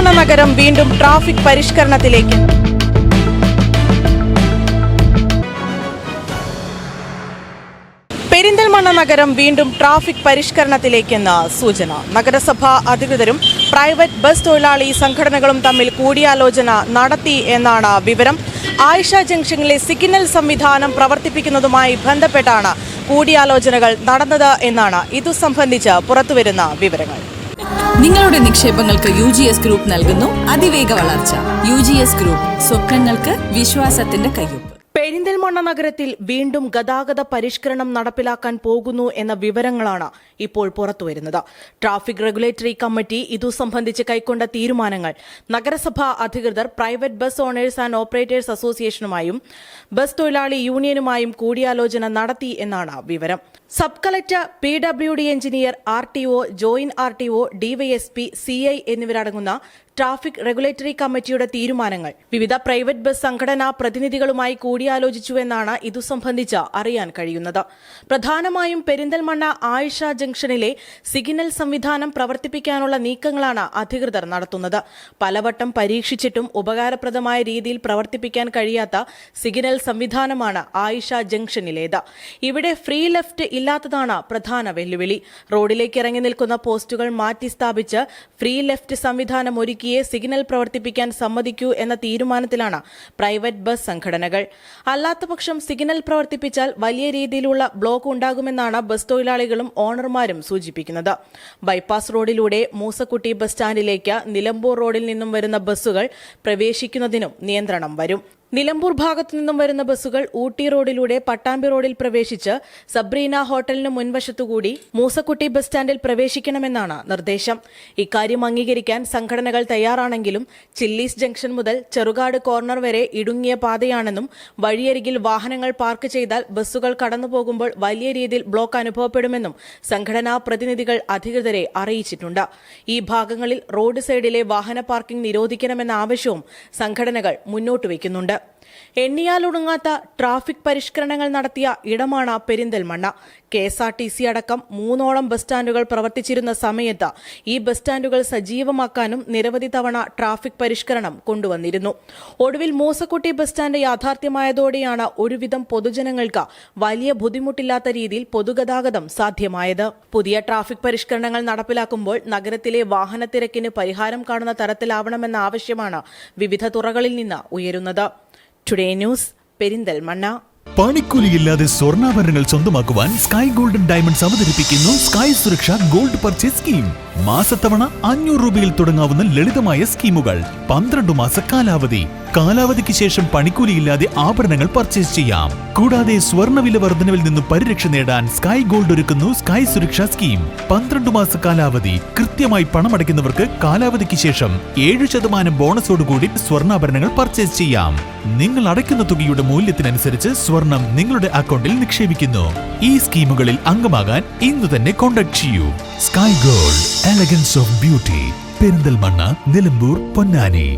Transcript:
പെരിന്തൽമണ്ണ നഗരം വീണ്ടും ട്രാഫിക് പരിഷ്കരണത്തിലേക്ക്. പെരിന്തൽമണ്ണ നഗരം വീണ്ടും ട്രാഫിക് പരിഷ്കരണത്തിലേക്കെന്ന് സൂചന. നഗരസഭാ അധികൃതരും പ്രൈവറ്റ് ബസ് തൊഴിലാളി സംഘടനകളും തമ്മിൽ കൂടിയാലോചന നടത്തി എന്നാണ് വിവരം. ആയിഷ ജംഗ്ഷനിലെ സിഗ്നൽ സംവിധാനം പ്രവർത്തിപ്പിക്കുന്നതുമായി ബന്ധപ്പെട്ടാണ് കൂടിയാലോചനകൾ നടന്നത് എന്നാണ് ഇതു സംബന്ധിച്ച് പുറത്തുവരുന്ന വിവരങ്ങൾ. നിങ്ങളുടെ നിക്ഷേപങ്ങൾക്ക് UGS ഗ്രൂപ്പ് നൽകുന്നു അതിവേഗ വളർച്ച. UGS ഗ്രൂപ്പ്, സ്വപ്നങ്ങൾക്ക് വിശ്വാസത്തിന്റെ കയ്യൊപ്പ്. പെരിന്തൽമണ്ണ നഗരത്തിൽ വീണ്ടും ഗതാഗത പരിഷ്കരണം നടപ്പിലാക്കാൻ പോകുന്നു എന്ന വിവരങ്ങളാണ് ഇപ്പോൾ പുറത്തുവരുന്നത്. ട്രാഫിക് റെഗുലേറ്ററി കമ്മിറ്റി ഇതു സംബന്ധിച്ച് കൈക്കൊണ്ട തീരുമാനങ്ങൾ നഗരസഭാ അധികൃതർ private bus owners and operators അസോസിയേഷനുമായും ബസ് തൊഴിലാളി യൂണിയനുമായും കൂടിയാലോചന നടത്തി എന്നാണ് വിവരം. Sub collector, PWD engineer, RTO, joint RTO, DYSP, CI എന്നിവരടങ്ങുന്ന ട്രാഫിക് റെഗുലേറ്ററി കമ്മിറ്റിയുടെ തീരുമാനങ്ങൾ വിവിധ പ്രൈവറ്റ് ബസ് സംഘടനാ പ്രതിനിധികളുമായി കൂടിയാലോചിച്ചുവെന്നാണ് ഇതു സംബന്ധിച്ച് അറിയാൻ കഴിയുന്നത്. പ്രധാനമായും പെരിന്തൽമണ്ണ ആയിഷ ജംഗ്ഷനിലെ സിഗ്നൽ സംവിധാനം പ്രവർത്തിപ്പിക്കാനുള്ള നീക്കങ്ങളാണ് അധികൃതർ നടത്തുന്നത്. പലവട്ടം പരീക്ഷിച്ചിട്ടും ഉപകാരപ്രദമായ രീതിയിൽ പ്രവർത്തിപ്പിക്കാൻ കഴിയാത്ത സിഗ്നൽ സംവിധാനമാണ് ആയിഷ ജംഗ്ഷനിലേത്. ഇവിടെ ഫ്രീ ലെഫ്റ്റ് ഇല്ലാത്തതാണ് പ്രധാന വെല്ലുവിളി. റോഡിലേക്ക് ഇറങ്ങി നിൽക്കുന്ന പോസ്റ്റുകൾ മാറ്റി സ്ഥാപിച്ച് ഫ്രീ ലെഫ്റ്റ് സംവിധാനം ഒരുക്കിയേ സിഗ്നൽ പ്രവർത്തിപ്പിക്കാൻ സമ്മതിക്കൂ എന്ന തീരുമാനത്തിലാണ് പ്രൈവറ്റ് ബസ് സംഘടനകൾ. അല്ലാത്തപക്ഷം സിഗ്നൽ പ്രവർത്തിപ്പിച്ചാൽ വലിയ രീതിയിലുള്ള ബ്ലോക്ക് ഉണ്ടാകുമെന്നാണ് ബസ് തൊഴിലാളികളും ഓണർമാരും സൂചിപ്പിക്കുന്നത്. ബൈപ്പാസ് റോഡിലൂടെ മൂസക്കുട്ടി ബസ് സ്റ്റാൻഡിലേക്ക് നിലമ്പൂർ റോഡിൽ നിന്നും വരുന്ന ബസ്സുകൾ പ്രവേശിക്കുന്നതിനും നിയന്ത്രണം വരും. നിലമ്പൂർ ഭാഗത്തു നിന്നും വരുന്ന ബസ്സുകൾ ഊട്ടി റോഡിലൂടെ പട്ടാമ്പി റോഡിൽ പ്രവേശിച്ച് സബ്രീന ഹോട്ടലിന് മുൻവശത്തുകൂടി മൂസക്കുട്ടി ബസ് സ്റ്റാൻഡിൽ പ്രവേശിക്കണമെന്നാണ് നിർദ്ദേശം. ഇക്കാര്യം അംഗീകരിക്കാൻ സംഘടനകൾ തയ്യാറാണെങ്കിലും ചില്ലീസ് ജംഗ്ഷൻ മുതൽ ചെറുകാട് കോർണർ വരെ ഇടുങ്ങിയ പാതയാണെന്നും വഴിയരികിൽ വാഹനങ്ങൾ പാർക്ക് ചെയ്താൽ ബസ്സുകൾ കടന്നുപോകുമ്പോൾ വലിയ രീതിയിൽ ബ്ലോക്ക് അനുഭവപ്പെടുമെന്നും സംഘടനാ പ്രതിനിധികൾ അധികൃതരെ അറിയിച്ചിട്ടുണ്ട്. ഈ ഭാഗങ്ങളിൽ റോഡ് സൈഡിലെ വാഹന പാർക്കിംഗ് നിരോധിക്കണമെന്ന ആവശ്യവും സംഘടനകൾ മുന്നോട്ട് വയ്ക്കുന്നുണ്ട്. എണ്ണിയാലൊടുങ്ങാത്ത ട്രാഫിക് പരിഷ്കരണങ്ങൾ നടത്തിയ ഇടമാണ് പെരിന്തൽമണ്ണ. KSRTC അടക്കം 3ഓളം ബസ് സ്റ്റാൻഡുകൾ പ്രവർത്തിച്ചിരുന്ന സമയത്ത് ഈ ബസ് സ്റ്റാൻഡുകൾ സജീവമാക്കാനും നിരവധി തവണ ട്രാഫിക് പരിഷ്കരണം കൊണ്ടുവന്നിരുന്നു. ഒടുവിൽ മൂസക്കുട്ടി ബസ് സ്റ്റാൻഡ് യാഥാർത്ഥ്യമായതോടെയാണ് ഒരുവിധം പൊതുജനങ്ങൾക്ക് വലിയ ബുദ്ധിമുട്ടില്ലാത്ത രീതിയിൽ പൊതുഗതാഗതം സാധ്യമായത്. പുതിയ ട്രാഫിക് പരിഷ്കരണങ്ങൾ നടപ്പിലാക്കുമ്പോൾ നഗരത്തിലെ വാഹനത്തിരക്കിന് പരിഹാരം കാണുന്ന തരത്തിലാവണമെന്ന ആവശ്യമാണ് വിവിധ തുറകളിൽ നിന്ന് ഉയരുന്നത്. Today news, Perinthalmanna. പണിക്കൂലിയില്ലാതെ സ്വർണ്ണാഭരണങ്ങൾ സ്വന്തമാക്കുവാൻ സ്കൈ ഗോൾഡൻ ഡയമണ്ട്സ് അവതരിപ്പിക്കുന്നു സ്കൈ സുരക്ഷ ഗോൾഡ് പർച്ചേസ് സ്കീം. മാസത്തവണ 500 രൂപയിൽ തുടങ്ങാവുന്ന ലളിതമായ സ്കീമുകൾ. 12 മാസ കാലാവധി. കാലാവധിക്ക് ശേഷം പണിക്കൂലിയില്ലാതെ ആഭരണങ്ങൾ പർച്ചേസ് ചെയ്യാം. കൂടാതെ സ്വർണ്ണവില വർധനവിൽ നിന്നും പരിരക്ഷ നേടാൻ സ്കൈ ഗോൾഡ് ഒരുക്കുന്നു സ്കൈ സുരക്ഷ സ്കീം. 12 മാസ കാലാവധി. കൃത്യമായി പണമടയ്ക്കുന്നവർക്ക് കാലാവധിക്ക് ശേഷം 7% ബോണസോടുകൂടി സ്വർണ്ണാഭരണങ്ങൾ പർച്ചേസ് ചെയ്യാം. നിങ്ങൾ അടയ്ക്കുന്ന തുകയുടെ മൂല്യത്തിനനുസരിച്ച് സ്വർണം നിങ്ങളുടെ അക്കൗണ്ടിൽ നിക്ഷേപിക്കുന്നു. ഈ സ്കീമുകളിൽ അംഗമാകാൻ ഇന്ന് തന്നെ കോൺടാക്ട് ചെയ്യൂ. Sky gold, elegance of beauty. Perinthalmanna, Nilambur, Ponnani.